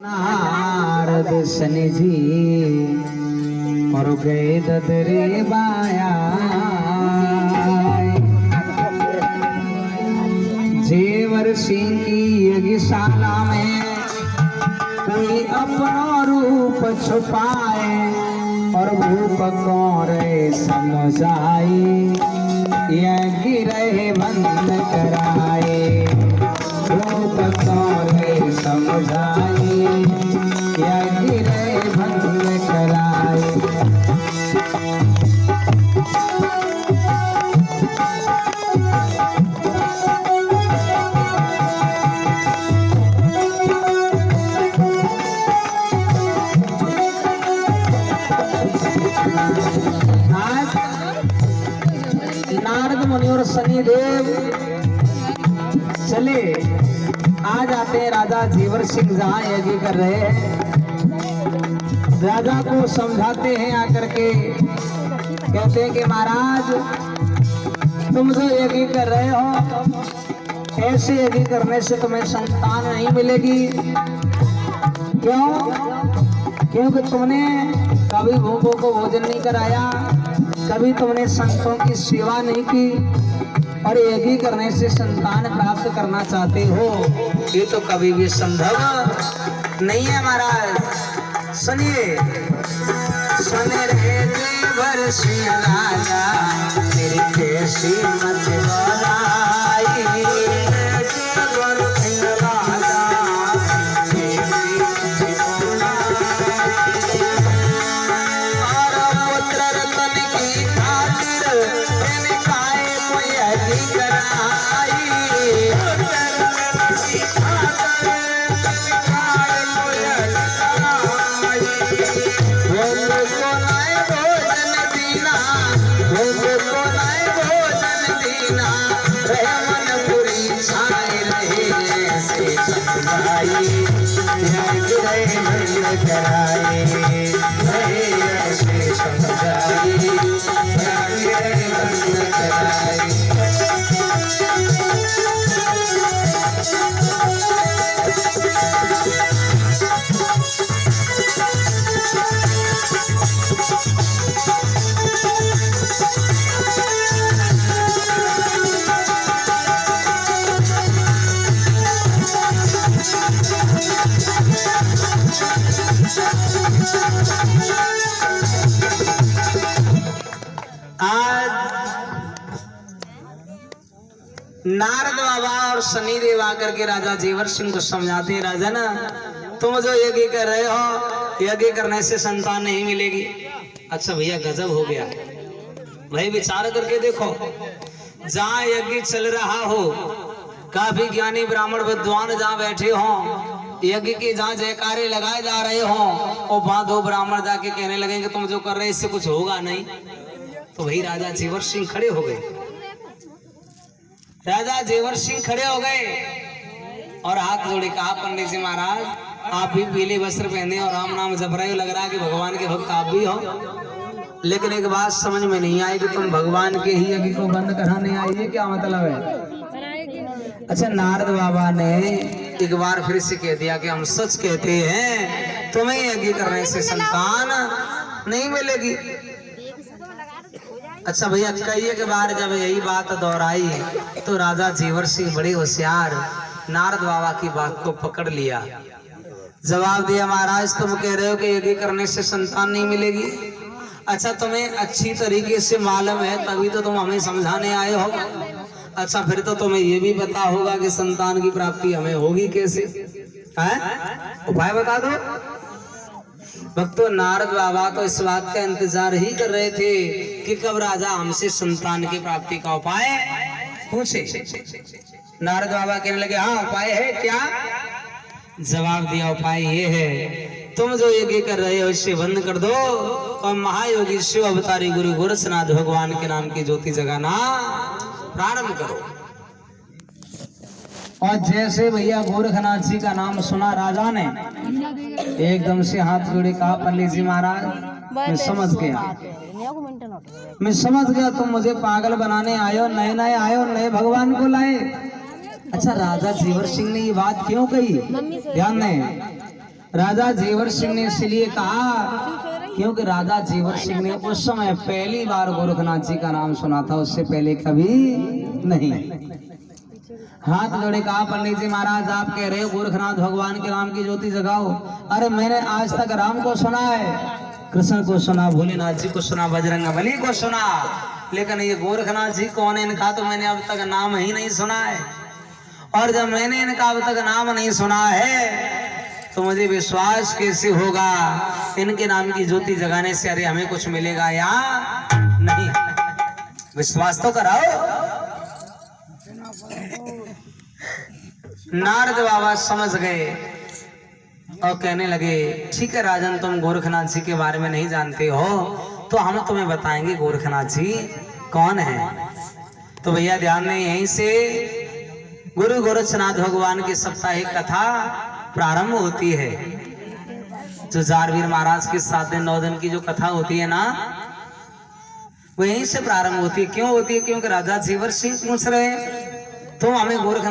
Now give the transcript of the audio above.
नारद शनि जी और गए ददरे बाया जेवर सिंह की यज्ञशाला में कोई अपना रूप छुपाए और भूप कौन समझाई यज्ञ रहे बंद कराए रूप कौन समझाई यज्ञ रहे बंद कराए। नारद मुनि और शनिदेव चले आ जाते हैं राजा जेवर सिंह जहाँ यज्ञ कर रहे हैं। राजा को समझाते हैं आकर के, कहते हैं कि महाराज तुम जो यज्ञ कर रहे हो ऐसे यज्ञ करने से तुम्हें संतान नहीं मिलेगी। क्यों? क्योंकि तुमने कभी भूखों को भोजन नहीं कराया, कभी तुमने संतों की सेवा नहीं की और यज्ञ करने से संतान प्राप्त करना चाहते हो, ये तो कभी भी संभव नहीं है महाराज। सुनिए, सुने रे जेवर सिंह राजा मेरी कैसी मत बनाई जेवर सिंह राजा और पुत्र रतन की खातिर मैंने काहे को यज्ञ कराई नारद बाबा और शनिदेव आकर के राजा जेवर सिंह को समझाते हैं, राजा ना तुम जो यज्ञ कर रहे हो यज्ञ करने से संतान नहीं मिलेगी। अच्छा भैया गजब हो गया भाई, विचार करके देखो, जहाँ यज्ञ चल रहा हो काफी ज्ञानी ब्राह्मण विद्वान जहाँ बैठे हो, यज्ञ के जहाँ जयकारे लगाए जा रहे हो और वहां दो ब्राह्मण जाके कहने लगेंगे तुम जो कर रहे इससे कुछ होगा नहीं, तो भाई राजा जेवर सिंह खड़े हो गए। राजा जेवर सिंह खड़े हो गए और हाथ जोड़े कहा, पंडित जी महाराज आप भी पीले वस्त्र पहने और राम नाम जप रहे हो, लग रहा है कि भगवान के भक्त आप भी हो, लेकिन एक बात समझ में नहीं आई कि तुम भगवान के ही यज्ञ को बंद कराने आई है, क्या मतलब है? अच्छा, नारद बाबा ने एक बार फिर से कह दिया कि हम सच कहते हैं तुम्हें यज्ञ करने से संतान नहीं मिलेगी। अच्छा भैया, कई के बार जब यही बात दोहराई तो राजा जेवर सिंह बड़े होशियार नारद बाबा की बात को पकड़ लिया, जवाब दिया, महाराज तुम कह रहे हो कि यज्ञ करने से संतान नहीं मिलेगी। अच्छा, तुम्हें अच्छी तरीके से मालूम है तभी तो तुम हमें समझाने आए हो। अच्छा, फिर तो तुम्हें ये भी पता होगा कि संतान की प्राप्ति हमें होगी कैसे, है? उपाय बता दो। भक्तों, नारद बाबा तो इस बात का इंतजार ही कर रहे थे कि कब राजा हमसे संतान की प्राप्ति का उपाय पूछे। नारद बाबा कहने लगे, हाँ उपाय है क्या? जवाब दिया, उपाय ये है तुम जो यज्ञ कर रहे हो इसे बंद कर दो और महायोगी शिव अवतारी गुरु गोरखनाथ भगवान के नाम की ज्योति जगाना प्रारंभ करो। और जैसे भैया गोरखनाथ जी का नाम सुना राजा ने एकदम से हाथ जोड़े कहा, पंडित जी महाराज मैं समझ गया तुम मुझे पागल बनाने आए हो, नए नए आए हो, नए भगवान को लाए। अच्छा, राजा जेवर सिंह ने ये बात क्यों कही? ध्यान दें, राजा जेवर सिंह ने इसलिए कहा क्योंकि राजा जेवर सिंह ने उस समय पहली बार गोरखनाथ जी का नाम सुना था, उससे पहले कभी नहीं। हाथ जोड़े कहा, पंडित जी महाराज आप कह रहे हो गोरखनाथ भगवान के नाम की ज्योति जगाओ। अरे मैंने आज तक राम को सुना है, कृष्ण को सुना, भोलेनाथ जी को सुना, बजरंगबली को सुना, लेकिन ये गोरखनाथ जी कौन है इनका तो मैंने अब तक नाम ही नहीं सुना है। और जब मैंने इनका अब तक नाम नहीं सुना है तो मुझे विश्वास कैसे होगा इनके नाम की ज्योति जगाने से अरे हमें कुछ मिलेगा या नहीं। विश्वास तो कराओ। नारद बाबा समझ गए और कहने लगे ठीक है राजन, तुम गोरखनाथ जी के बारे में नहीं जानते हो तो हम तुम्हें बताएंगे गोरखनाथ जी कौन है। तो भैया ध्यान दें, यहीं से गुरु गोरक्षनाथ भगवान की साप्ताहिक कथा प्रारंभ होती है। जो जारवीर महाराज के 7 दिन 9 दिन की जो कथा होती है ना, वो यहीं से प्रारंभ होती है। क्यों होती है? क्योंकि राजा जेवर सिंह पूछ रहे तुम हमें गोरखनाथ